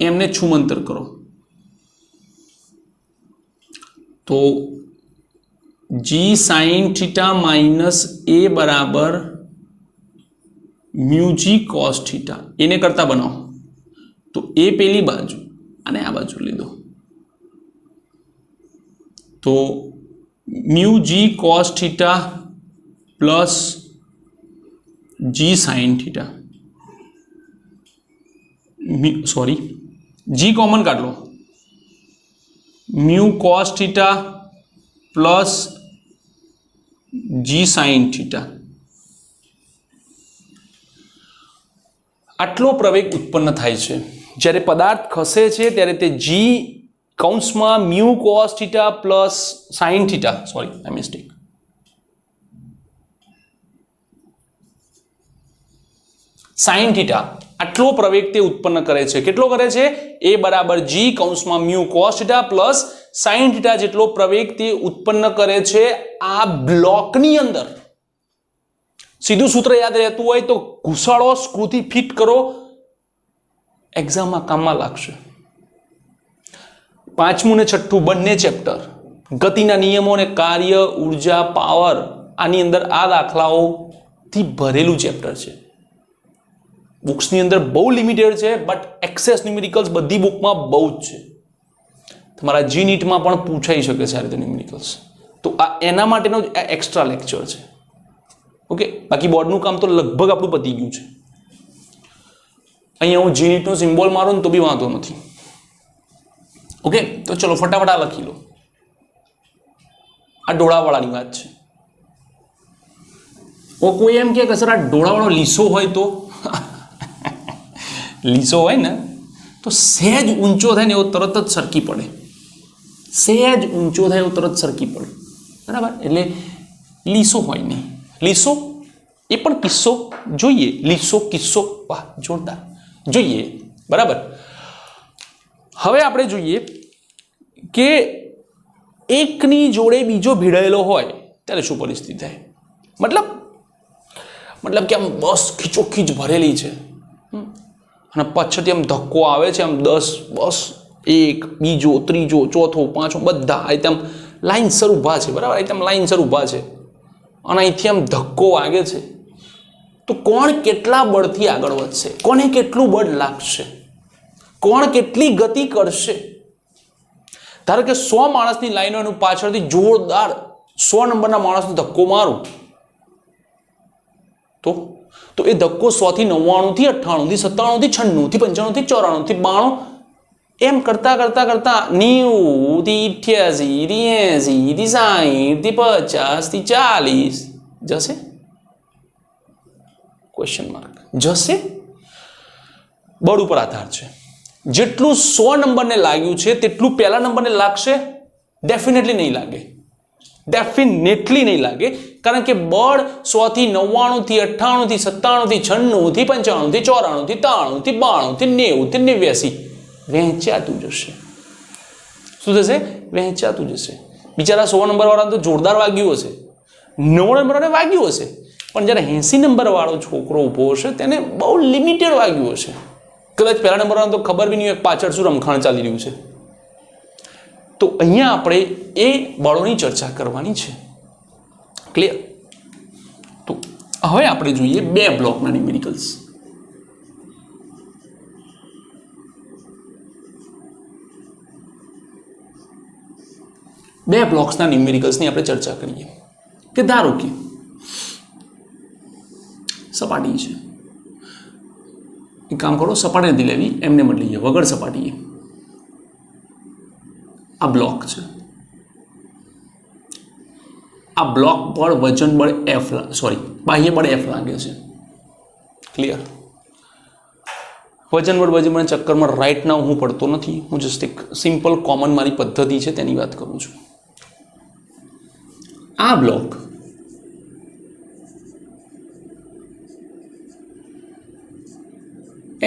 m ने छूमंतर करो तो g sin theta minus a बराबर म्यू जी cos थीटा एने करता बनाओ तो a पेली बाजू अने आ बाजू ली दो तो mu g cos theta plus g sin theta sorry g common काढ लो mu cos theta plus g sin theta आटलो प्रवेग उत्पन्न थाय छे ज्यारे पदार्थ खसे छे त्यारे ते g कौंसमां mu cos theta plus sin theta sorry I mistake sin theta आटलो प्रवेग ते उत्पन्न करे छे केटलो करे छे a बराबर g कौंसमां mu cos theta plus sin theta जेटलो प्रवेग ते उत्पन्न करे छे आ ब्लॉकनी अंदर सीधुं सूत्र याद रहतुं होय तो घुसाड़ो स्क्रूथी फिट करो एक्जाम में काम में लागशे पांचमू ने छठ्ठू बंने चेप्टर गतिना नियमों ने कार्य ऊर्जा पावर आनी अंदर आ दाखलाओ थी भरेलू चेप्टर छे बुक्स नी अंदर बहु लिमिटेड छे बट एक्सेस न्यूमेरिकल्स बधी बुक में बहु ज छे तमारा जी नीट में पण पूछाई शके छे आ रीते न्यूमेरिकल्स तो आ एना माटेनो एक्स्ट्रा लेक्चर छे ओके बाकी बोर्डनुं काम तो लगभग आपणुं पती गयुं छे अहींया हुं जी नीटनो सिम्बोल मारूं तो बी वांधो नथी ओके तो चलो फटाफट आ लखी लो आ डोळावाळानी वात छे કોઈ એમ કે સર આ ડોળાવાળો લીસો હોય તો લીસો હોય ને તો સહેજ ઊંચો થાય ને એવો તરત જ સરકી પડે, સહેજ ઊંચો થાય એવો તરત સરકી પડે, બરાબર. એટલે લીસો હોય નહીં. લીસો એ પણ કિસ્સો જોઈએ. લીસો કિસ્સો, વાહ જોરદાર, જોઈએ, બરાબર. હવે આપણે જોઈએ કે એકની જોડે બીજો ભીડાયેલો હોય ત્યારે શું પરિસ્થિતિ થાય. મતલબ કે આમ બસ ખીચોખીચ ભરેલી છે અને પાછળથી આમ ધક્કો આવે છે, આમ 10 બસ, એક, બીજો, ત્રીજો, ચોથો, પાંચમો, બધા આમ લાઈનસર ઊભા છે, બરાબર. આમ લાઈનસર ઊભા છે અને અહીંથી આમ ધક્કો વાગે છે, તો કોણ કેટલા બળથી આગળ વધશે, કોને કેટલું બળ લાગશે, કોણ કેટલી ગતિ કરશે. ધારો કે 100 માણસની લાઈનો એનું પાછળથી જોરદાર 100 નંબરના માણસને ધક્કો મારું તો એ ધક્કો 100 થી 99 થી 98 થી 97 થી 96 થી 95 થી 94 થી 92 એમ કરતા 90 થી 88 થી 80 થી 60 થી 50 થી 40 જશે? Question mark. જશે? બળ ઉપર આધાર છે. જેટલું 100 નંબરને લાગ્યું છે તેટલું પહેલા નંબરને લાગશે? ડેફિનેટલી નહીં લાગે, ડેફિનેટલી નહીં લાગે. કારણ કે બળ 100 થી 99 થી 98 થી 97 થી 96 થી 95 થી 94 થી 93 થી 92 થી 90 થી 89 વહેંચાતું જશે. શું થશે? વહેંચાતું જશે. બિચારા 100 નંબર વાળા તો જોરદાર વાગ્યું હશે, 90 નંબર વાગ્યું હશે, પણ જ્યારે 80 નંબર વાળો છોકરો ઊભો હશે તેને બહુ લિમિટેડ વાગ્યું હશે. કદાચ પહેલા નંબર વાળા તો ખબર બી નહીં હોય પાછળ શું રમખાણ ચાલી રહ્યું છે. તો અહીંયા આપણે એ બળોની ચર્ચા કરવાની છે. ક્લિયર? તો હવે આપણે જોઈએ 2 બ્લોકના ન્યુમેરિકલ્સ. બે બ્લોક્સના ન્યુમેરિકલ્સની આપણે ચર્ચા કરીએ. કે ધારો કે સપાટી છે, એક કામ કરો, સપાટી નથી લેવી, એમને મત લઈએ, વગર સપાટીએ. આ બ્લોક છે, આ બ્લોક પર વજન બળ બાહ્ય બળ F લાગે છે. ક્લિયર? વજન બળના ચક્કરમાં રાઈટ નાઉ હું પડતો નથી, હું જસ્ટ એક સિમ્પલ કોમન મારી પદ્ધતિ છે તેની વાત કરું છું. આ બ્લોક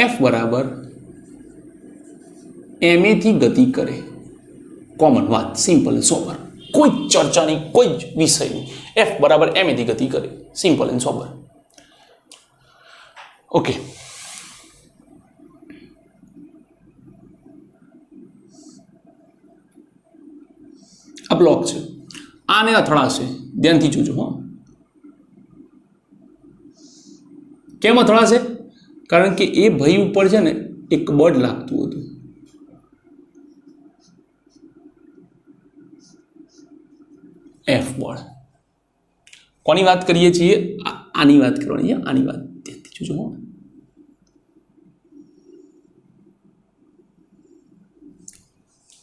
F બરાબર ma થી ગતિ કરે. કોમન વાત, સિમ્પલ એન્ડ સોબર, કોઈ ચર્ચા નહીં, કોઈ જ વિષય નહીં. F બરાબર ma થી ગતિ કરે, સિમ્પલ એન્ડ સોબર. ઓકે. આ બ્લોક છે, આને અથડાશે, ધ્યાનથી જોજો. હા, કેમ અથડાશે? કારણ કે એ ભાઈ ઉપર છે ને એક બળ લાગતું હતું. F બળ. કોની વાત કરીએ છીએ? આની વાત કરવાની છે, આની વાત ધ્યાનથી જોજો.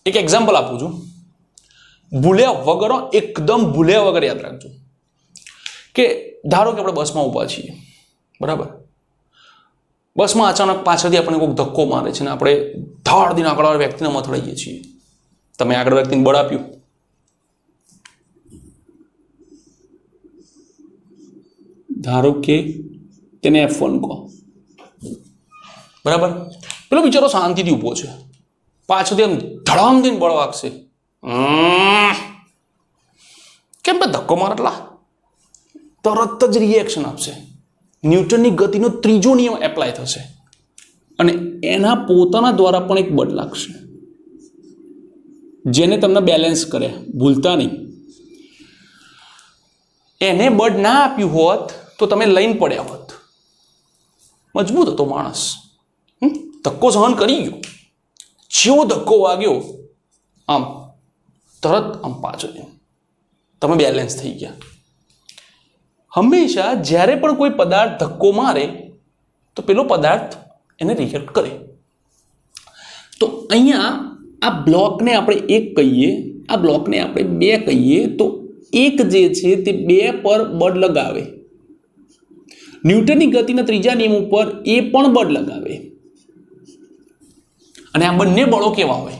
એક એક્ઝામ્પલ આપું છું, ભૂલ્યા વગર, એકદમ ભૂલ્યા વગર યાદ રાખજો. કે ધારો કે આપણે બસમાં ઊભા છીએ, બરાબર. બસમાં અચાનક પાછળથી આપણને કોઈક ધક્કો મારે છે ને આપણે ધાડથી આગળ વ્યક્તિને મથડાઈએ છીએ. તમે આગળ વ્યક્તિને બળ આપ્યું, ધારો કે તેને F1 કહો, બરાબર. પેલો બિચારો શાંતિથી ઊભો છે, પાછળથી એમ ધડામથી બળ વાગશે. કેમ ભાઈ ધક્કો મારટલા? તરત જ રિએક્શન આપશે. ન્યૂટનની ગતિનો ત્રીજો નિયમ એપ્લાય થશે અને એના પોતાના દ્વારા પણ એક બળ લાગશે જેને તમને બેલેન્સ કરે. ભૂલતા નહીં, એને બળ ના આપ્યું હોત તો તમે લઈને પડ્યા હોત. મજબૂત હતો માણસ, ધક્કો સહન કરી ગયો. જેવો ધક્કો વાગ્યો આમ તરત આમ પાછો તમે બેલેન્સ થઈ ગયા. હંમેશા જ્યારે પણ કોઈ પદાર્થ ધક્કો મારે તો પેલો પદાર્થ એને રિએક્ટ કરે. તો અહીંયા આ બ્લોકને આપણે 1 કહીએ, આ બ્લોકને આપણે 2 કહીએ, તો 1 જે છે તે 2 પર બળ લગાવે, ન્યૂટનની ગતિના ત્રીજા નિયમ ઉપર એ પણ બળ લગાવે અને આ બંને બળો કેવા હોય?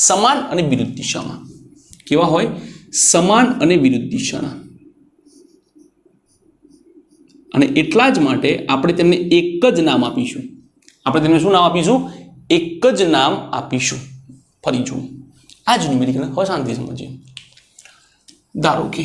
સમાન અને વિરુદ્ધ દિશામાં. કેવા હોય? સમાન અને વિરુદ્ધ દિશાના. અને એટલા જ માટે આપણે તેમને એક જ નામ આપીશું. આપણે તેમને શું નામ આપીશું? એક જ નામ આપીશું. ફરી જુઓ આ જ ન્યુમેરિકલ. હવે શાંતિ સમજીએ. ધારો કે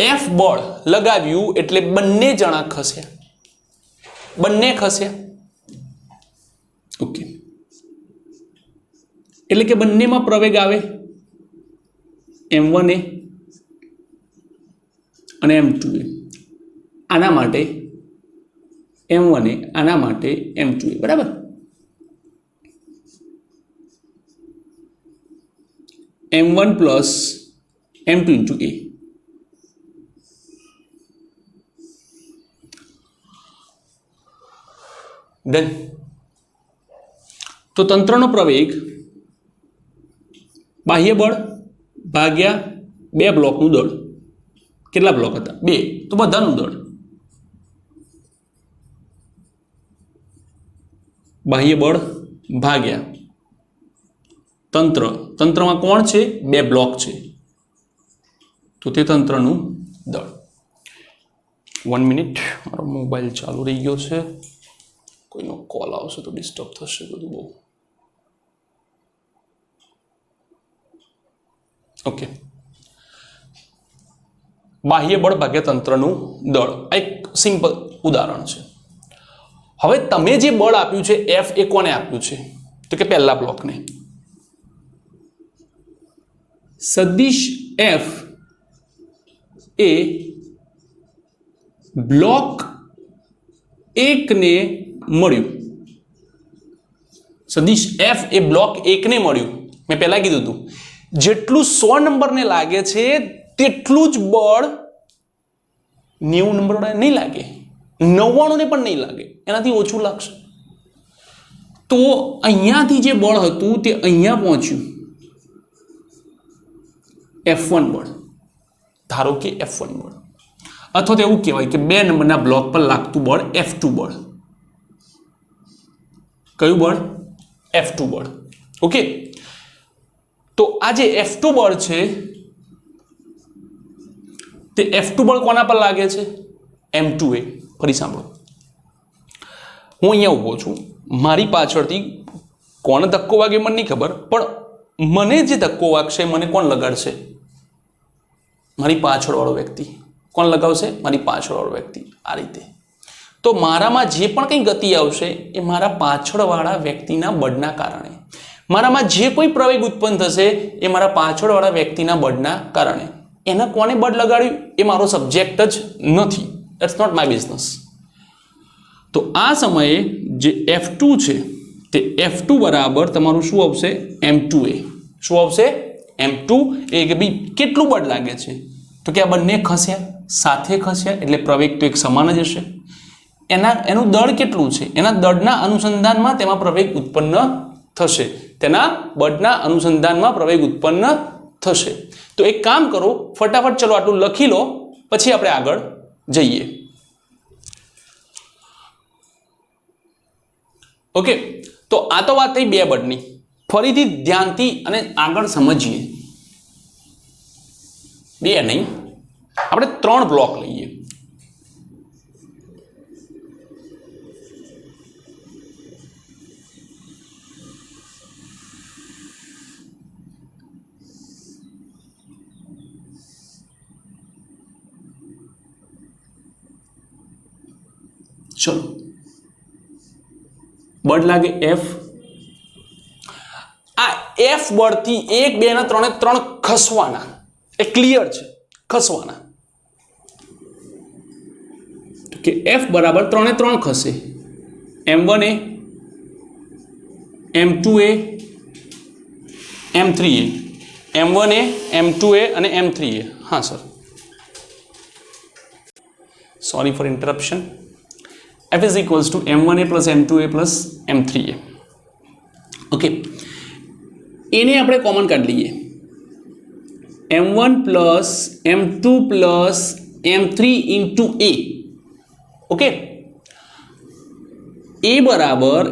એફ બળ લગાવ્યું એટલે બંને જણા ખસ્યા. બંને ખસ્યા. ઓકે, એટલે કે બંનેમાં પ્રવેગ આવે m1 અને m2 આના માટે m1 આના માટે m2 બરાબર. m1 plus m2 into a. Done. તો તંત્રનો પ્રવેગ બાહ્ય બળ ભાગ્યા બે બ્લોકનું દળ. કેટલા બ્લોક હતા? બે. તો બધાનું દળ. બાહ્ય બળ ભાગ્યા તંત્ર. તંત્રમાં કોણ છે? બે બ્લોક છે, તો તે તંત્રનું દળ. 1 મિનિટ, મારો મોબાઈલ ચાલુ રહી ગયો છે. કોઈનો કોલ આવશે તો ડિસ્ટર્બ થશે બધું બહુ. ઓકે, બાહ્ય બળ ભાગ્યા તંત્રનું દળ આ એક સિમ્પલ ઉદાહરણ છે. હવે તમે જે બળ આપ્યું છે F એ કોને આપ્યું છે? તો કે પહેલા બ્લોકને. સદિશ F એ બ્લોક 1 ને મળ્યું. સદિશ F એ બ્લોક 1 ને મળ્યું. મેં પહેલા કીધું હતું જેટલું 100 નંબરને લાગે છે તેટલું જ બળ 90 નંબર નહીં લાગે, 99 ને પણ નહીં લાગે, એનાથી ઓછું લાગશે. તો અહીંયાથી જે બળ હતું તે અહીંયા પહોંચ્યું F1 બળ. ધારો કે F1 બળ, અથવા તો એવું કહેવાય કે 2 નંબરના બ્લોક પર લાગતું બળ F2 બળ. કયું બળ? F2 બળ. ઓકે, તો આ જે F2 બળ છે તે F2 બળ કોના પર લાગે છે? M2 એ. ફરી સાંભળો, હું અહીંયા ઊભો છું, મારી પાછળથી કોને ધક્કો વાગે મને નહીં ખબર, પણ મને જે ધક્કો વાગશે મને કોણ લગાડશે? મારી પાછળવાળો વ્યક્તિ. કોણ લગાવશે? મારી પાછળવાળો વ્યક્તિ. આ રીતે. તો મારામાં જે પણ કંઈ ગતિ આવશે એ મારા પાછળવાળા વ્યક્તિના બળના કારણે. મારામાં જે કોઈ પ્રવેગ ઉત્પન્ન થશે એ મારા પાછળવાળા વ્યક્તિના બળના કારણે. એને કોને બળ લગાડ્યું એ મારો સબ્જેક્ટ જ નથી. That's not my business. તો આ સમયે જે F2 છે તે F2 બરાબર તમારું શું આવશે? M2A. શું આવશે? M2 એ કે ભાઈ કેટલું બળ લાગે છે? તો કે આ બંને ખસ્યા, સાથે ખસ્યા, એટલે પ્રવેગ તો એક સમાન જ હશે. એનું દળ કેટલું છે? એના દળના અનુસંધાનમાં તેમાં પ્રવેગ ઉત્પન્ન થશે. તેના બળના અનુસંધાનમાં પ્રવેગ ઉત્પન્ન થશે. તો એક કામ કરો, ફટાફટ ચલો આટલું લખી લો, પછી આપણે આગળ જઈએ. ઓકે, તો આ તો વાત થઈ બે બળની. ફરીથી ધ્યાનથી અને આગળ સમજીએ. બે નહીં, આપણે 3 બ્લોક લઈએ. ચલો, બળ લાગે F. આ F બળથી 1 2 અને 3 3 ખસવાના. એ ક્લિયર છે, ખસવાના. કે F બરાબર 3 3 ખસે. M1A, M2A, M3A. M1A, M2A અને M3A. હા sir, sorry for interruption. F is equals to m1a plus m2a plus m3a. Okay, એને આપણે કોમન કાઢી લઈએ. m1 plus m2 plus m3 into a. Okay, a બરાબર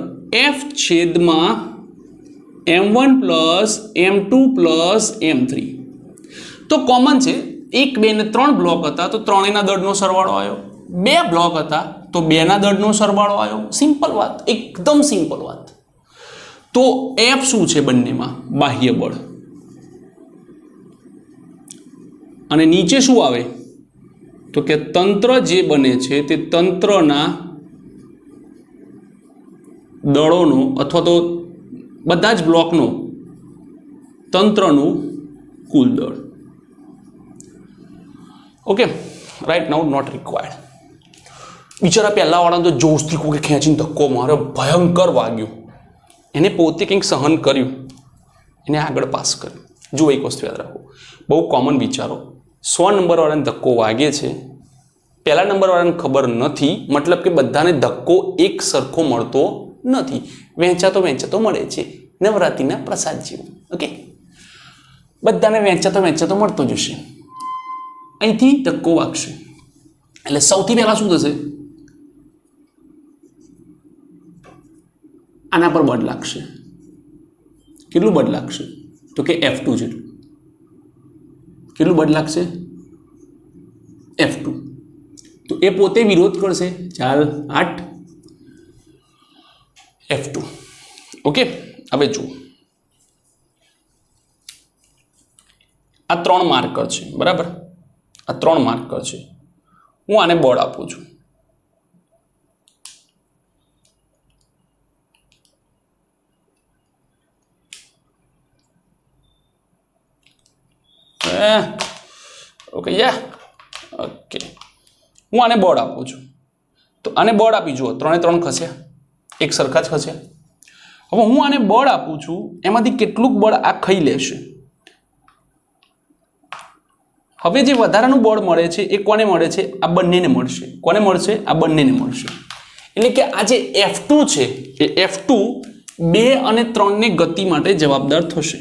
f છેદમાં m1 plus m2 plus m3. તો common છે, 1 2 ને 3 block હતા તો ત્રણેયના દળનો સરવાળો આવ્યો. 2 બ્લોક હતા તો 2ના દળનો સરવાળો આવ્યો. સિમ્પલ વાત, એકદમ સિમ્પલ વાત. તો F શું છે બંનેમાં? બાહ્ય બળ. અને નીચે શું આવે? તો કે તંત્ર જે બને છે તે તંત્રના દળોનો અથવા તો બધા જ બ્લોકનો તંત્રનું કુલ દળ. Okay, right now not required. બિચારા પહેલા વાળા તો જોશથી કોઈ ખેંચીને ધક્કો માર્યો, ભયંકર વાગ્યું. એને પોતે કંઈક સહન કર્યું, એને આગળ પાસ કર્યું. જુઓ, એક વસ્તુ યાદ રાખો, બહુ કોમન વિચારો. 100 નંબરવાળાને ધક્કો વાગે છે, પહેલા નંબરવાળાને ખબર નથી, મતલબ કે બધાને ધક્કો એક સરખો મળતો નથી. વહેંચાતો મળે છે, નવરાત્રિના પ્રસાદ જેવું. ઓકે, બધાને વહેંચાતો મળતો જ હશે. અહીંથી ધક્કો વાગશે એટલે સૌથી પહેલા શું થશે? આના પર બળ લાગશે. કેટલું બળ લાગશે? તો કે F2 જેટલું. કેટલું બળ લાગશે? F2. તો એ પોતે વિરોધ કરશે. ચાલ 8 F2. ઓકે, હવે જુઓ, આ 3 માર્કર છે, બરાબર? આ 3 માર્કર છે. હું આને બળ આપું છું. ઓકે, ઓકે, હું આને બળ આપું છું. તો આને બળ આપી જુઓ, 3 3 ખસ્યા, એક સરખા જ ખસ્યા. હવે હું આને બળ આપું છું, એમાંથી કેટલુંક બળ આ ખાઈ લેશે. હવે જે વધારાનું બળ મળે છે એ કોને મળે છે? આ બંનેને મળશે. કોને મળશે? આ બંનેને મળશે. એટલે કે આ જે F2 છે એ F2 2 અને 3 ને ગતિ માટે જવાબદાર થશે.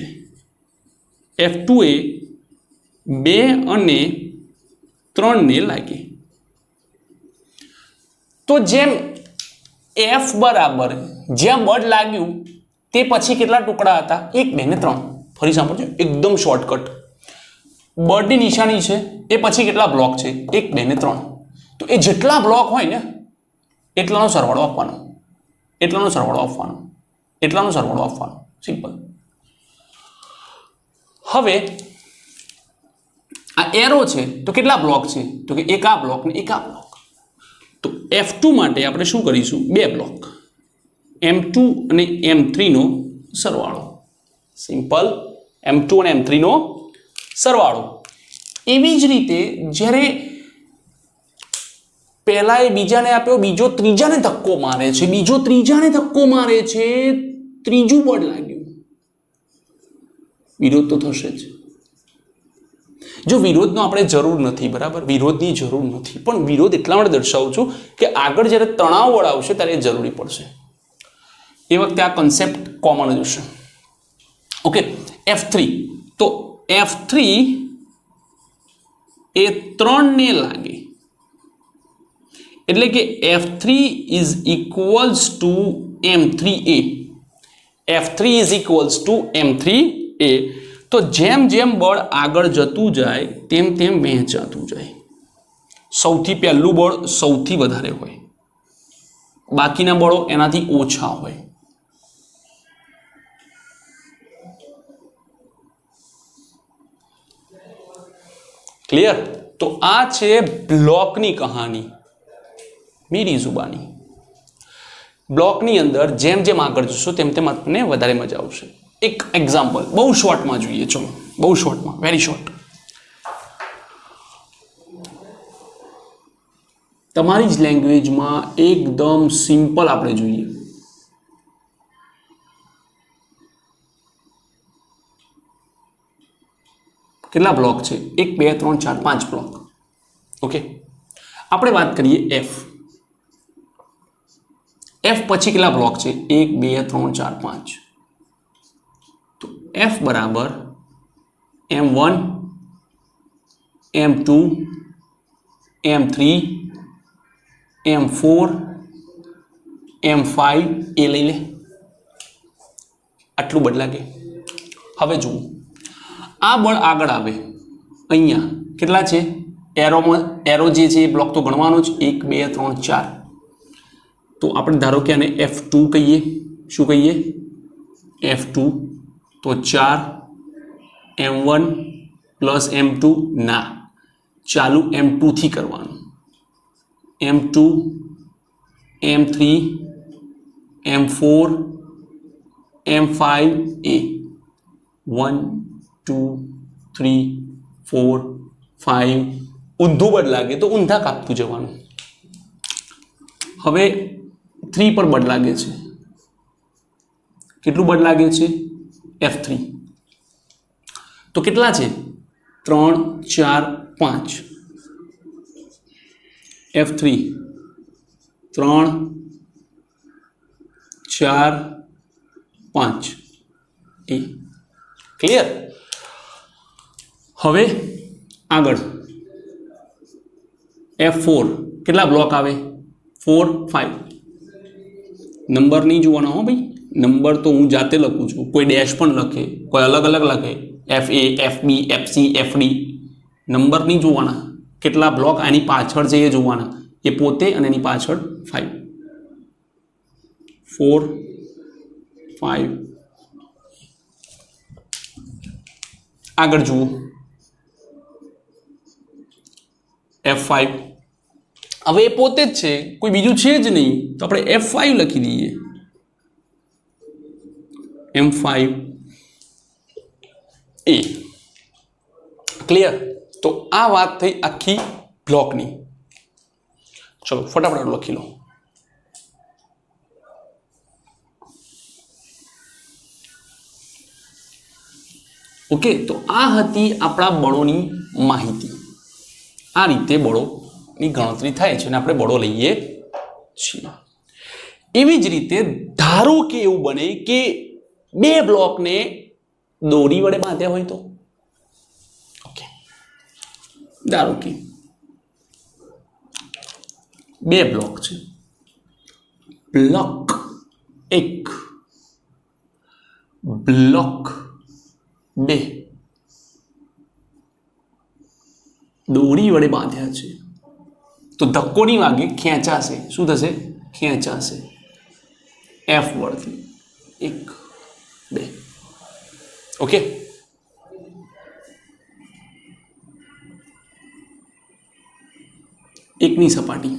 F2 એ 2 અને 3 ને લાગે. તો જેમ F બરાબર જ્યાં બળ લાગ્યું તે પછી કેટલા ટુકડા હતા? 1 2 ને 3. ફરી સાંભળજો, એકદમ શોર્ટકટ. બળની નિશાની છે એ પછી કેટલા બ્લોક છે? 1 2 ને 3. તો એ જેટલા બ્લોક હોય ને એટલાનો સરવાળો આપવાનો, એટલાનો સરવાળો આપવાનો, એટલાનો સરવાળો આપવાનો. સિમ્પલ. હવે આ એરો છે તો કેટલા બ્લોક છે? તો કે એક આ બ્લોક ને એક આ બ્લોક. તો F2 માટે આપણે શું કરીશું? 2 બ્લોક, M2 અને M3 નો સરવાળો. સિમ્પલ. M2 અને M3 નો સરવાળો. એવી જ રીતે જ્યારે પહેલા એ બીજાને આપ્યો, બીજો ત્રીજાને ધક્કો મારે છે, બીજો ત્રીજાને ધક્કો મારે છે, ત્રીજું બળ લાગ્યું, વિરોધ તો થશે જ. જો વિરોધનો આપણે જરૂર નથી, બરાબર? વિરોધની જરૂર નથી, પણ વિરોધ એટલા માટે દર્શાવું છું કે આગળ જ્યારે તણાવ બળ આવશે ત્યારે એ જરૂરી પડશે. એ વખતે આ કન્સેપ્ટ કોમન જ હશે. Okay, F3. તો F3 એ 3 ને લાગે, એટલે કે F3 is equals to M3A. F3 is equals to M3A. તો જેમ જેમ બળ આગળ જતું જાય તેમ તેમ વહેંચાતું જાય. સૌથી પહેલું બળ સૌથી વધારે હોય, બાકીના બળો એનાથી ઓછા હોય. ક્લિયર? તો આ છે બ્લોકની કહાની, મીરી જુબાની. બ્લોકની અંદર જેમ જેમ આગળ જશો તેમ તેમ આપણને વધારે મજા આવશે. એક એક્ઝામ્પલ બહુ શોર્ટમાં જોઈએ. ચલો, બહુ શોર્ટમાં, વેરી શોર્ટ. તમારી જ લેંગ્વેજમાં એકદમ સિમ્પલ આપણે જોઈએ. કેટલા બ્લોક છે? 1 2 3 4 5 બ્લોક. ઓકે, આપણે વાત કરીએ F. એફ પછી કેટલા બ્લોક છે? 1 2 3 4 5. તો એફ બરાબર M1 M2 M3 M4 M5 એ લઈ લે. આટલું બદલાગે. હવે જુઓ આ બળ આગળ આવે અહીંયા કેટલા છે? એરો જે છે એ બ્લોક તો ગણવાનો જ 1 2 3 4. તો આપણે ધારો કે આને F2 કહીએ. શું કહીએ? F2. તો 4 M1 પ્લસ M2 ના, ચાલુ M2 થી કરવાનું. M2 M3 M4 M5 A 1 2 3 4 5. ઊંધું બદલાગે તો ઊંધા કાપતું જવાનું. હવે 3 પર બદલાગે છે. કેટલું બદલાગે છે? F3. તો કેટલા છે? 3 4 5. F3 3 4 5 એ ક્લિયર. હવે આગળ F4 કેટલા બ્લોક આવે? 4 5. નંબર નહીં જોવાના હો ભાઈ, નંબર તો હું જાતે લખું છું. કોઈ ડેશ પણ લખે, કોઈ અલગ અલગ લખે, FA FB FC FD. Number નહીં જોવાના, કેટલા બ્લોક આની પાછળ છે એ જોવાના. એ પોતે અને એની પાછળ 5 4 5. આગળ જુઓ F5. હવે એ પોતે જ છે, કોઈ બીજું છે જ નહીં, તો આપણે F5 લખી દઈએ. M5 A. ક્લિયર. તો આ વાત થઈ આખી બ્લોકની. ચલો ફટાફટ લખી લો. ઓકે, તો આ હતી આપણા બળોની માહિતી. આ રીતે બળોની ગણતરી થાય છે અને આપણે બળો લઈએ છીએ. એવી જ રીતે ધારો કે એવું બને કે બે બ્લોકને દોરી વડે બાંધ્યા હોય તો. ઓકે, ધારો કે બે બ્લોક છે. બ્લોક 1 બ્લોક 2 દોરી વડે બાંધ્યા છે. તો ધક્કો નહીં વાગે, ખેંચાશે. શું થશે? ખેંચાશે F બળથી. 1 2. ઓકે, એકની સપાટી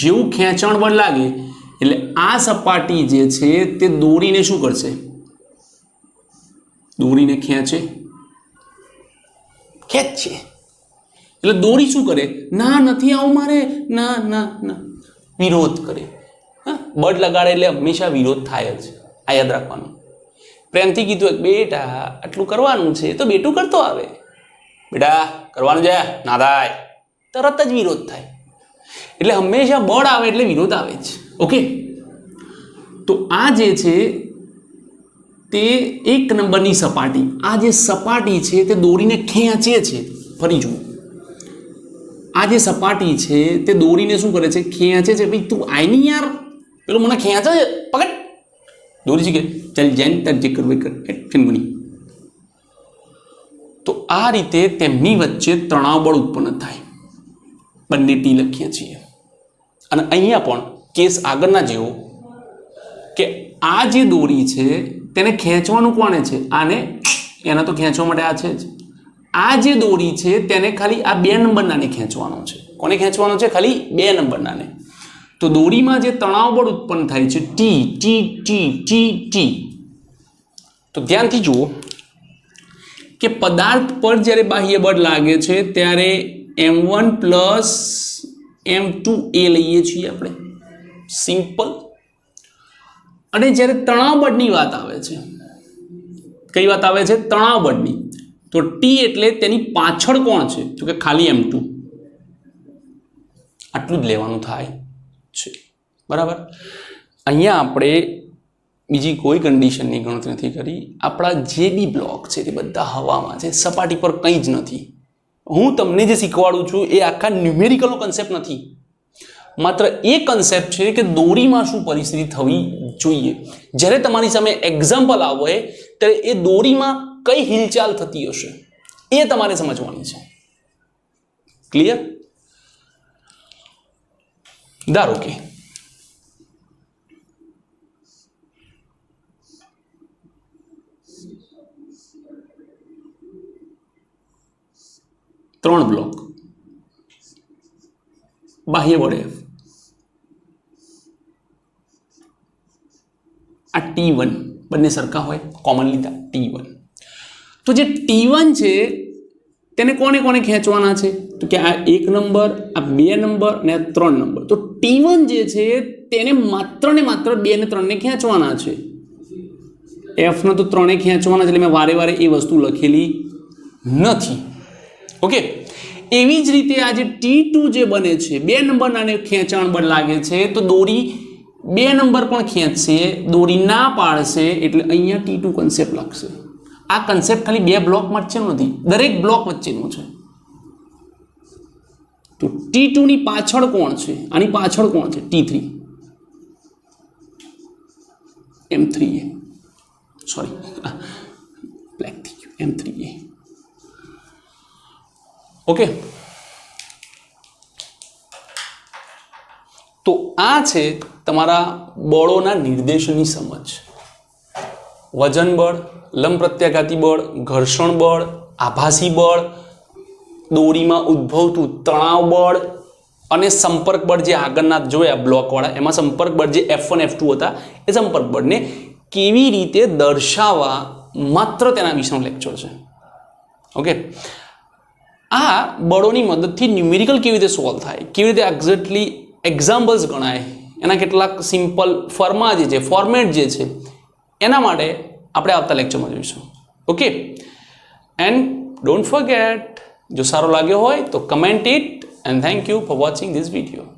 જેવું ખેંચાણ બળ લાગે એટલે આ સપાટી જે છે તે દોરીને શું કરશે? દોરીને ખેંચે. એટલે દોરી શું કરે? ના નથી આવું મારે, ના ના ના, વિરોધ કરે. હા, બળ લગાડે એટલે હંમેશા વિરોધ થાય જ. આ યાદ રાખવાનું. પ્રેમથી કીધું બેટા આટલું કરવાનું છે તો બેટું કરતો આવે. બેટા કરવાનું છે ના થાય, તરત જ વિરોધ થાય. એટલે હંમેશા બળ આવે એટલે વિરોધ આવે જ. ઓકે, તો આ જે છે તે 1 નંબરની સપાટી. આ જે સપાટી છે તે દોરીને ખેંચે છે. ફરી જુઓ, આ જે સપાટી છે તે દોરીને શું કરે છે? ખેંચે છે. ભાઈ તું આય નહીં યાર, પેલું મને ખેંચે છે, પકડ. દોરી છે કે ચાલ જૈન તાર જે કરવું કર બની. તો આ રીતે તેમની વચ્ચે તણાવ બળ ઉત્પન્ન થાય. બંને ટી લખીએ છીએ. અને અહીંયા પણ કેસ આગળના જેવો કે આ જે દોરી છે તેને ખેંચવાનું કોણે છે? આને. એના તો ખેંચવા માટે આ છે જ. આ જે દોરી છે તેને ખાલી આ 2 નંબરનાને ખેંચવાનો છે. કોને ખેંચવાનો છે? ખાલી 2 નંબરનાને. તો દોરીમાં જે તણાવ બળ ઉત્પન્ન થાય છે T T T T T. તો ધ્યાનથી જુઓ કે પદાર્થ પર જ્યારે બાહ્ય બળ લાગે છે ત્યારે M1 પ્લસ M2 એ લઈએ છીએ આપણે, સિમ્પલ. અને જ્યારે તણાવ બળની વાત આવે છે, કઈ વાત આવે છે? તણાવ બળની. તો ટી એટલે તેની પાછળ કોણ છે? તો કે ખાલી M2. આટલું જ લેવાનું થાય છે. બરાબર. અહીંયા આપણે બીજી કોઈ કન્ડિશનની ગણતરી નથી કરી. આપણા જે બી બ્લોક છે તે બધા હવામાં છે, સપાટી પર કંઈ જ નથી. હું તમને જે શીખવાડું છું એ આખા ન્યુમેરિકલનો કન્સેપ્ટ નથી, માત્ર એ કન્સેપ્ટ છે કે દોરીમાં શું પરિસ્થિતિ થવી જોઈએ. જ્યારે તમારી સામે એક્ઝામ્પલ આવે ત્યારે એ દોરીમાં કઈ હિલચાલ થતી હશે એ તમારે સમજવાની છે. ક્લિયર? ધારો કે ત્રણ બ્લોક, બાહ્ય બળ F, આ T1 બંને સરખા હોય, કોમન લીધા T1. તો જે T1 છે તેને કોને કોને ખેંચવાના છે? તો કે આ 1 નંબર, આ 2 નંબર અને આ 3 નંબર. તો T1 જે છે તેને માત્ર ને માત્ર 2 ને 3 ને ખેંચવાના છે. F ને તો 3 ખેંચવાના છે, એટલે મેં વારે વારે એ વસ્તુ લખેલી નથી. ઓકે, એવી જ રીતે આ જે T2 જે બને છે, 2 નંબરના ખેંચાણ બળ લાગે છે, તો દોરી 2 નંબર પણ ખેંચશે, દોરી ના પાડશે, એટલે અહીંયા T2 કન્સેપ્ટ લાગશે. આ કન્સેપ્ટ ખાલી 2 બ્લોક વચ્ચેનો નથી, દરેક બ્લોક વચ્ચેનો છે. તો T2 ની પાછળ કોણ છે? આની પાછળ કોણ છે? T3, M3A, સોરી બ્લેક થઈ ગયું, M3A. ઓકે, તો આ છે તમારા બળોના નિર્દેશનની સમજ. વજન બળ, લંબ પ્રત્યાઘાતી બળ, ઘર્ષણ બળ, આભાસી બળ, દોરીમાં ઉદ્ભવતું તણાવ બળ અને સંપર્ક બળ જે આગળના જોયા બ્લોકવાળા, એમાં સંપર્ક બળ જે F1 F2 હતા એ સંપર્ક બળને કેવી રીતે દર્શાવવા માત્ર તેના વિશેનો લેક્ચર છે. ઓકે, આ બળોની મદદથી ન્યુમેરિકલ કેવી રીતે સોલ્વ થાય, કેવી રીતે એક્ઝેક્ટલી એક્ઝામ્પલ્સ ગણાય, એના કેટલાક સિમ્પલ ફોર્મા જે છે, ફોર્મેટ જે છે, એના માટે આપણે આવતા લેક્ચરમાં જોઈશું. ઓકે, એન્ડ ડોન્ટ ફોરગેટ, જો સારો લાગ્યો હોય તો comment it, and thank you for watching this video.